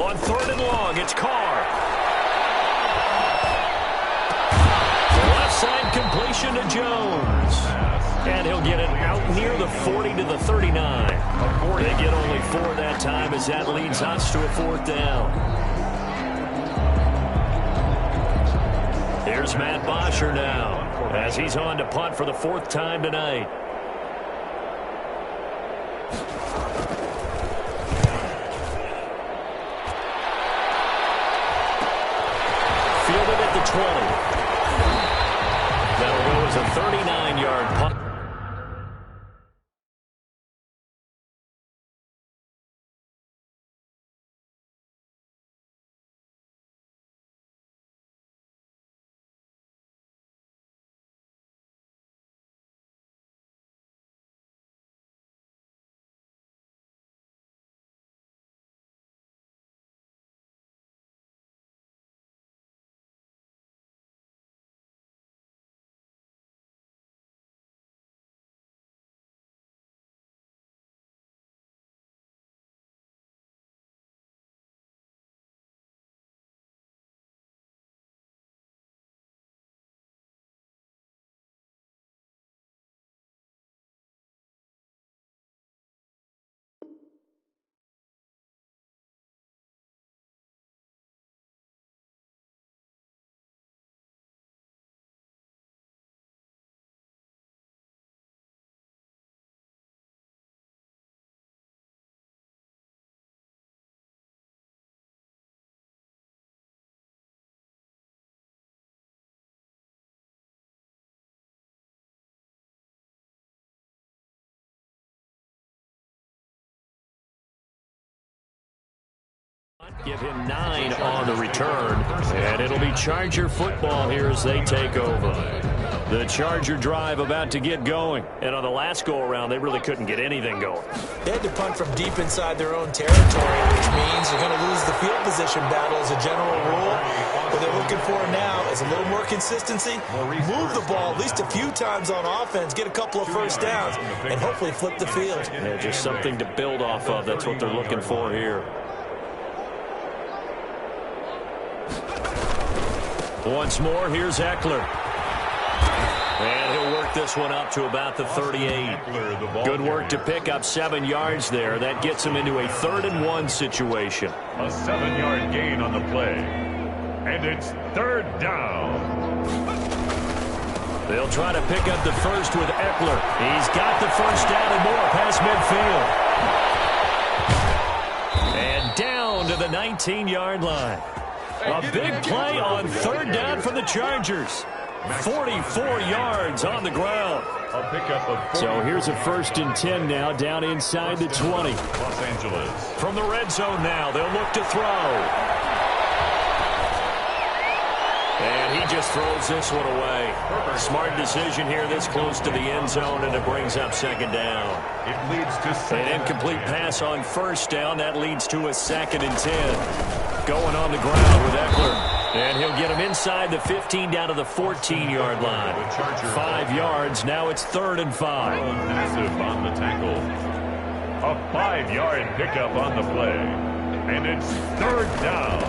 On 3rd and long, it's Carr. Left side completion to Jones. And he'll get it out near the 40 to the 39. They get only 4 that time as that leads us to a 4th down. Here's Matt Bosher now as he's on to punt for the 4th time tonight. Fielded at the 20. That'll go as a 39-yard punt. Give him 9 on the return, and it'll be Charger football here as they take over. The Charger drive about to get going, and on the last go-around, they really couldn't get anything going. They had to punt from deep inside their own territory, which means they're going to lose the field position battle as a general rule. What they're looking for now is a little more consistency, move the ball at least a few times on offense, get a couple of first downs, and hopefully flip the field. Yeah, just something to build off of. That's what they're looking for here. Once more, here's Eckler. And he'll work this one up to about the 38. Good work to pick up 7 yards there. That gets him into a 3rd-and-1 situation. A 7-yard gain on the play. And it's 3rd down. They'll try to pick up the first with Eckler. He's got the first down and more past midfield. And down to the 19-yard line. A big play on 3rd down for the Chargers. 44 yards on the ground. A pickup of so here's a 1st and 10 now, down inside the 20. Los Angeles. From the red zone now, they'll look to throw. And he just throws this one away. Smart decision here this close to the end zone, and it brings up 2nd down. It leads to an incomplete pass on 1st down. That leads to a 2nd and 10. Going on the ground with Eckler. And he'll get him inside the 15 down to the 14-yard line. 5 yards. Now it's 3rd and 5. Massive on the tackle. A 5-yard pickup on the play. And it's 3rd down.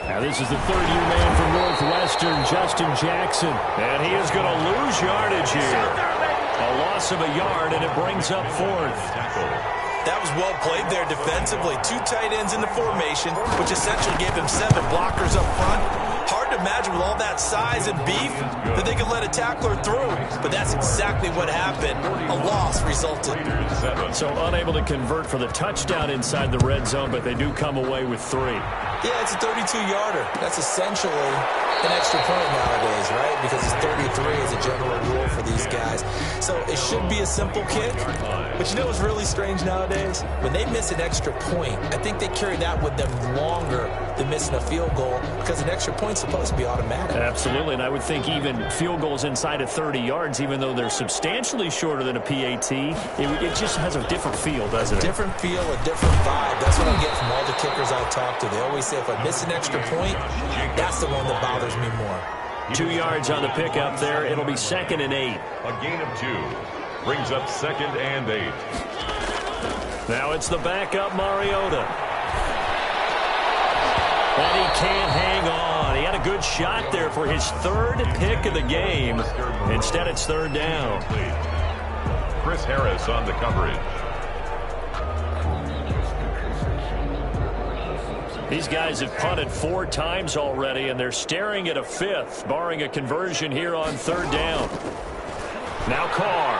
Now this is the 3rd-year man from Northwestern, Justin Jackson. And he is going to lose yardage here. A loss of a yard, and it brings up 4th. That was well played there defensively. 2 tight ends in the formation, which essentially gave him 7 blockers up front. Hard to imagine with all that size and beef that they could let a tackler through. But that's exactly what happened. A loss resulted. So unable to convert for the touchdown inside the red zone, but they do come away with 3. Yeah, it's a 32-yarder. That's essentially an extra point nowadays, right? Because it's 33 as a general rule for these guys. So it should be a simple kick. But you know what's really strange nowadays? When they miss an extra point, I think they carry that with them longer than missing a field goal because an extra point's supposed to be automatic. Absolutely, and I would think even field goals inside of 30 yards, even though they're substantially shorter than a PAT, it just has a different feel, doesn't it? Different feel, a different vibe. That's what I get from all the kickers I talk to. They always say if I miss an extra point, that's the one that bothers me more. 2 yards on the pickup there. It'll be 2nd and 8. A gain of 2 brings up 2nd and 8. Now it's the backup Mariota. And he can't hang on. He had a good shot there for his 3rd pick of the game. Instead, it's 3rd down. Chris Harris on the coverage. These guys have punted 4 times already, and they're staring at a 5th, barring a conversion here on 3rd down. Now Carr.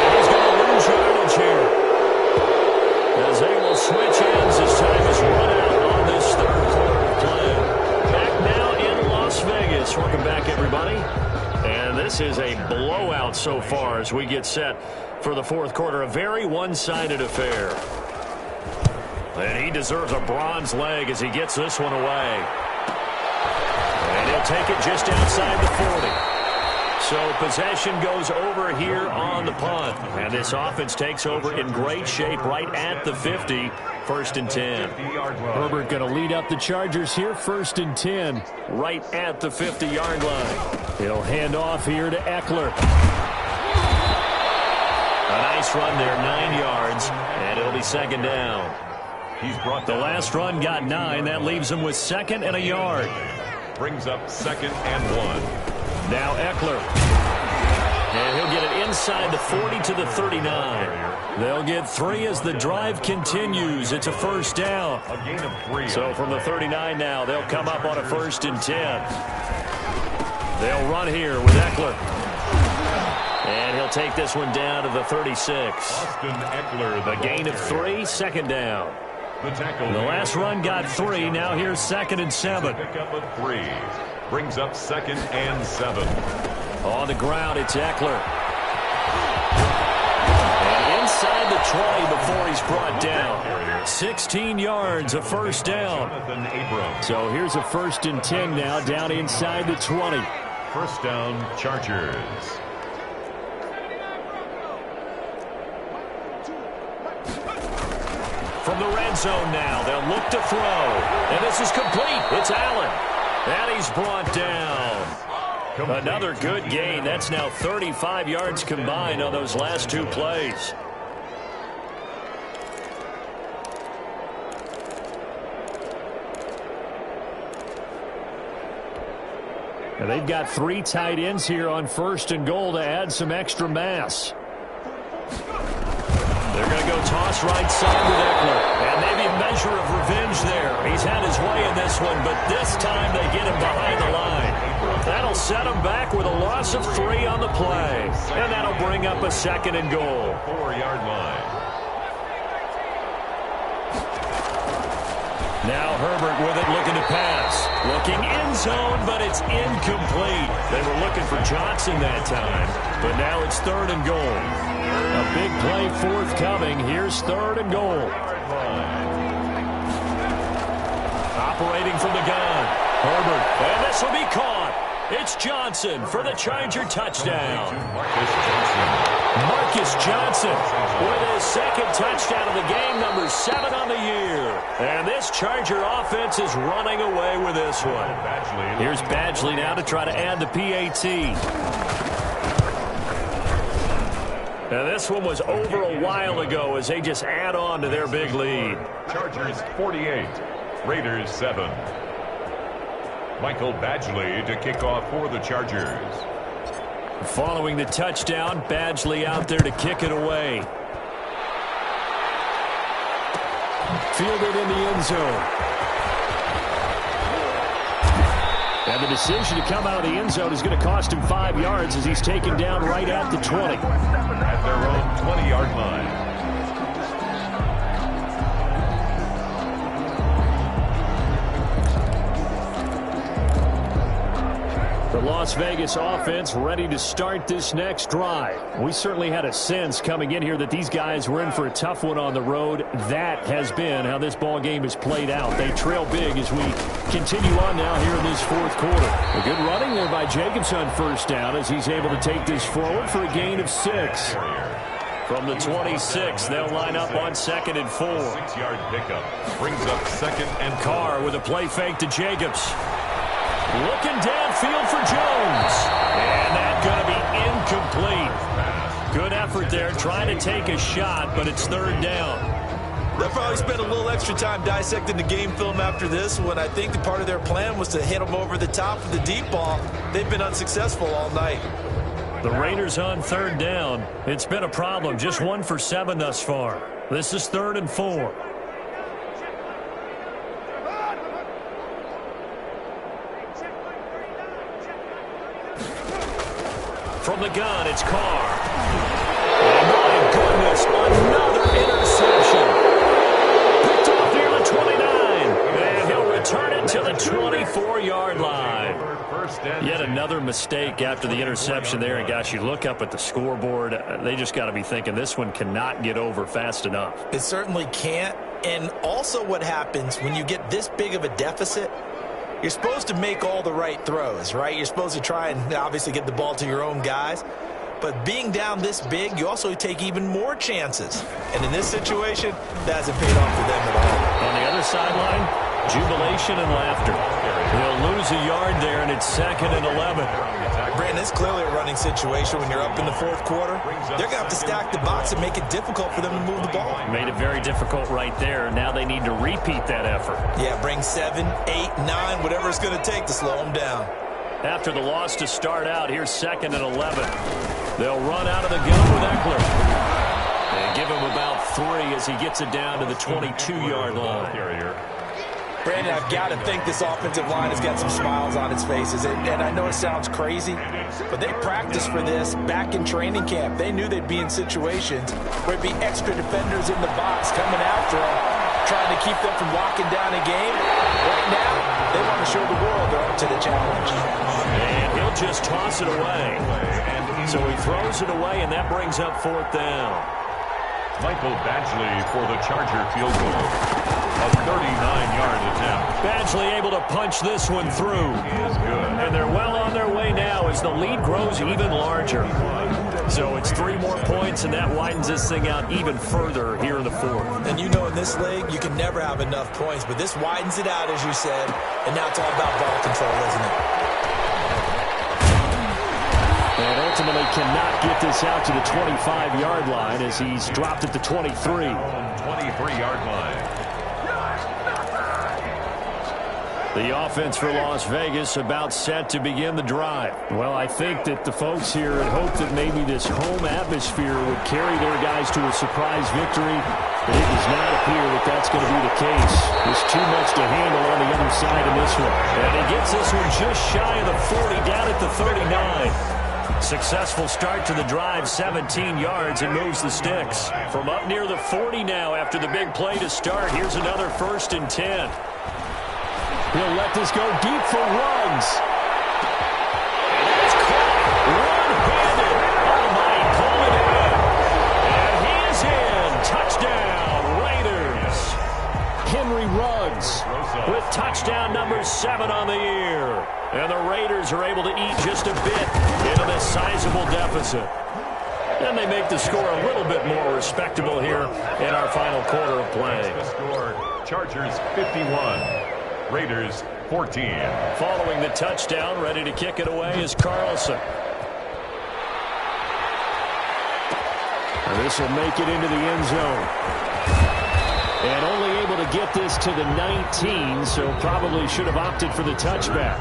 And he's going to lose yardage here. As they will switch ends as time is run out on this 3rd quarter play. Back now in Las Vegas. Welcome back, everybody. And this is a blowout so far as we get set for the 4th quarter. A very one-sided affair. And he deserves a bronze leg as he gets this one away. And he'll take it just outside the 40. So possession goes over here on the punt. And this offense takes over in great shape right at the 50. 1st and 10. Herbert going to lead up the Chargers here. 1st and 10 right at the 50-yard line. He'll hand off here to Eckler. A nice run there, 9 yards. And it'll be 2nd down. The last run got 9. That leaves him with 2nd and a yard. Brings up 2nd and 1. Now Eckler. And he'll get it inside the 40 to the 39. They'll get 3 as the drive continues. It's a 1st down. A gain of 3. So from the 39 now, they'll come up on a 1st and 10. They'll run here with Eckler. And he'll take this one down to the 36. Austin Eckler, a gain of 3, 2nd down. The last run got 3. Now here's 2nd and 7. Pickup of 3. Brings up 2nd and 7. On the ground, it's Eckler. And inside the 20 before he's brought down. 16 yards, a first down. So here's a 1st and 10 now, down inside the 20. First down, Chargers. From the red zone now, they'll look to throw. And this is complete. It's Allen. And he's brought down. Another good gain. That's now 35 yards combined on those last 2 plays. Now they've got 3 tight ends here on 1st and goal to add some extra mass. They're going to go toss right side with Eckler. And maybe a measure of revenge there. He's had his way in this one, but this time they get him behind the line. That'll set him back with a loss of 3 on the play. And that'll bring up a 2nd and goal. 4-yard line. Now Herbert with it, looking to pass. Looking end zone, but it's incomplete. They were looking for Johnson that time, but now it's 3rd and goal. A big play forthcoming. Here's 3rd and goal. Operating from the gun. Herbert, and this will be caught. It's Johnson for the Charger touchdown. Marcus Johnson with his 2nd touchdown of the game, number 7 on the year. And this Charger offense is running away with this one. Here's Badgley now to try to add the PAT. Now this one was over a while ago as they just add on to their big lead. Chargers 48, Raiders 7. Michael Badgley to kick off for the Chargers. Following the touchdown, Badgley out there to kick it away. Fielded in the end zone. And the decision to come out of the end zone is going to cost him 5 yards as he's taken down right at the 20. At their own 20-yard line. The Las Vegas offense ready to start this next drive. We certainly had a sense coming in here that these guys were in for a tough one on the road. That has been how this ball game has played out. They trail big as we continue on now here in this 4th quarter. A good running there by Jacobs on 1st down as he's able to take this forward for a gain of 6. From the 26, they'll line up on 2nd and 4. 6-yard pickup brings up 2nd and Carr with a play fake to Jacobs. Looking downfield for Jones. And that's going to be incomplete. Good effort there trying to take a shot, but it's 3rd down. They'll probably spend a little extra time dissecting the game film after this one. I think the part of their plan was to hit them over the top of the deep ball. They've been unsuccessful all night. The Raiders on 3rd down. It's been a problem. Just 1 for 7 thus far. This is 3rd and 4. From the gun, it's Carr. And my goodness, another interception. Picked off near the 29. And he'll return it to the 24-yard line. Yet another mistake after the interception there. And gosh, you look up at the scoreboard, they just got to be thinking this one cannot get over fast enough. It certainly can't. And also what happens when you get this big of a deficit, you're supposed to make all the right throws, right? You're supposed to try and obviously get the ball to your own guys. But being down this big, you also take even more chances. And in this situation, that hasn't paid off for them at all. On the other sideline, jubilation and laughter. They'll lose a yard there, and it's 2nd and 11. Brandon, it's clearly a running situation when you're up in the 4th quarter. They're going to have to stack the box and make it difficult for them to move the ball. Made it very difficult right there. Now they need to repeat that effort. Yeah, bring 7, 8, 9, whatever it's going to take to slow them down. After the loss to start out, here's 2nd and 11. They'll run out of the gun with Eckler. And give him about 3 as he gets it down to the 22-yard line. Brandon, I've got to think this offensive line has got some smiles on its faces. And I know it sounds crazy, but they practiced for this back in training camp. They knew they'd be in situations where it'd be extra defenders in the box coming after them, trying to keep them from locking down a game. Right now, they want to show the world they're up to the challenge. And he'll just toss it away. So he throws it away, and that brings up 4th down. Michael Badgley for the Charger field goal. A 39-yard attempt. Badgley able to punch this one through. He is good. And they're well on their way now as the lead grows even larger. So it's 3 more points, and that widens this thing out even further here in the fourth. And you know in this league, you can never have enough points, but this widens it out, as you said, and now it's all about ball control, isn't it? And ultimately cannot get this out to the 25-yard line as he's dropped at the 23. 23-yard line. The offense for Las Vegas about set to begin the drive. Well, I think that the folks here had hoped that maybe this home atmosphere would carry their guys to a surprise victory, but it does not appear that that's going to be the case. There's too much to handle on the other side of this one. And he gets this one just shy of the 40, down at the 39. Successful start to the drive, 17 yards, and moves the sticks. From up near the 40 now after the big play to start, here's another 1st and 10. He'll let this go deep for Ruggs. And that's caught one-handed. Oh, my, coming in. And he is in. Touchdown, Raiders. Henry Ruggs with touchdown number 7 on the year. And the Raiders are able to eat just a bit into this sizable deficit. And they make the score a little bit more respectable here in our final quarter of play. The score, Chargers 51. Raiders 14. Following the touchdown, ready to kick it away is Carlson. And this will make it into the end zone. And only able to get this to the 19, so probably should have opted for the touchback.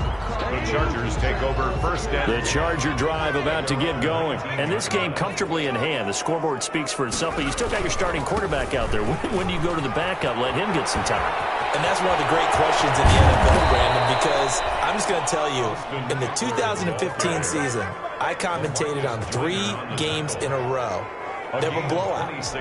The Chargers take over 1st and... The Charger drive about to get going. And this game comfortably in hand. The scoreboard speaks for itself, but you still got your starting quarterback out there. When do you go to the backup? Let him get some time. And that's one of the great questions in the NFL, Brandon, because I'm just going to tell you, in the 2015 season, I commentated on 3 games in a row. They were blowouts.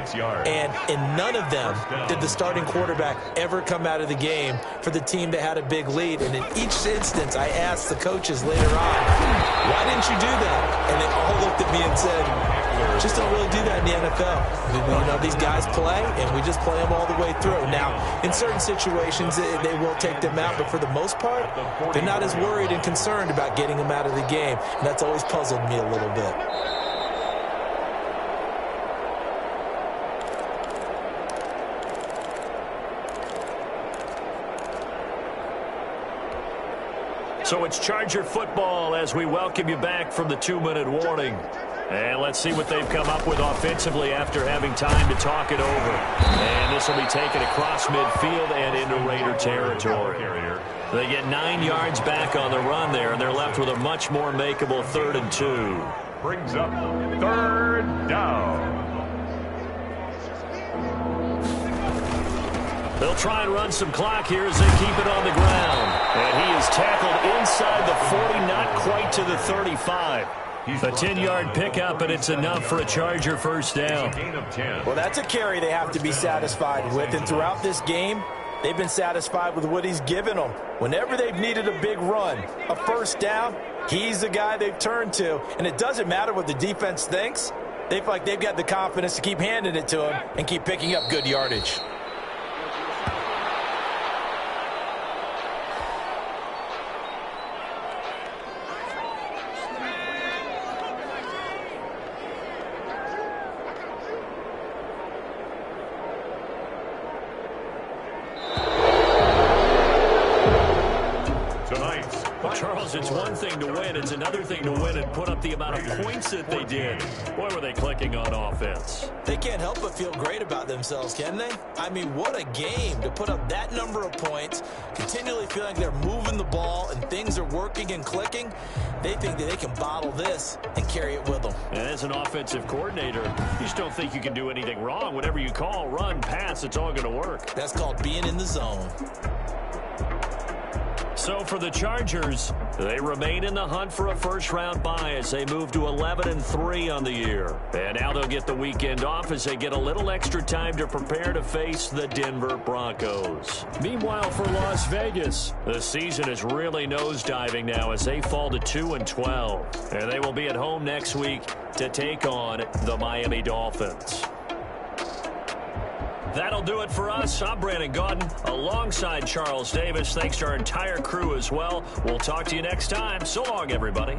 And in none of them did the starting quarterback ever come out of the game for the team that had a big lead. And in each instance, I asked the coaches later on, why didn't you do that? And they all looked at me and said, just don't really do that in the NFL. You know, these guys play, and we just play them all the way through. Now, in certain situations, they will take them out, but for the most part, they're not as worried and concerned about getting them out of the game. And that's always puzzled me a little bit. So it's Charger football as we welcome you back from the 2-minute warning. And let's see what they've come up with offensively after having time to talk it over. And this will be taken across midfield and into Raider territory. They get 9 yards back on the run there, and they're left with a much more makeable 3rd and 2. Brings up 3rd down. They'll try and run some clock here as they keep it on the ground. And he is tackled inside the 40, not quite to the 35. A 10-yard pickup, and it's enough for a Charger 1st down. Gain of 10. Well, that's a carry they have to be satisfied with. And throughout this game, they've been satisfied with what he's given them. Whenever they've needed a big run, a 1st down, he's the guy they've turned to. And it doesn't matter what the defense thinks. They feel like they've got the confidence to keep handing it to him and keep picking up good yardage. It's one thing to win. It's another thing to win and put up the amount of points that they did. Boy, were they clicking on offense. They can't help but feel great about themselves, can they? I mean, what a game to put up that number of points, continually feel like they're moving the ball and things are working and clicking. They think that they can bottle this and carry it with them. And as an offensive coordinator, you just don't think you can do anything wrong. Whatever you call, run, pass, it's all going to work. That's called being in the zone. So for the Chargers, they remain in the hunt for a first-round bye as they move to 11-3 on the year. And now they'll get the weekend off as they get a little extra time to prepare to face the Denver Broncos. Meanwhile, for Las Vegas, the season is really nosediving now as they fall to 2-12. And they will be at home next week to take on the Miami Dolphins. That'll do it for us. I'm Brandon Gaudin alongside Charles Davis. Thanks to our entire crew as well. We'll talk to you next time. So long, everybody.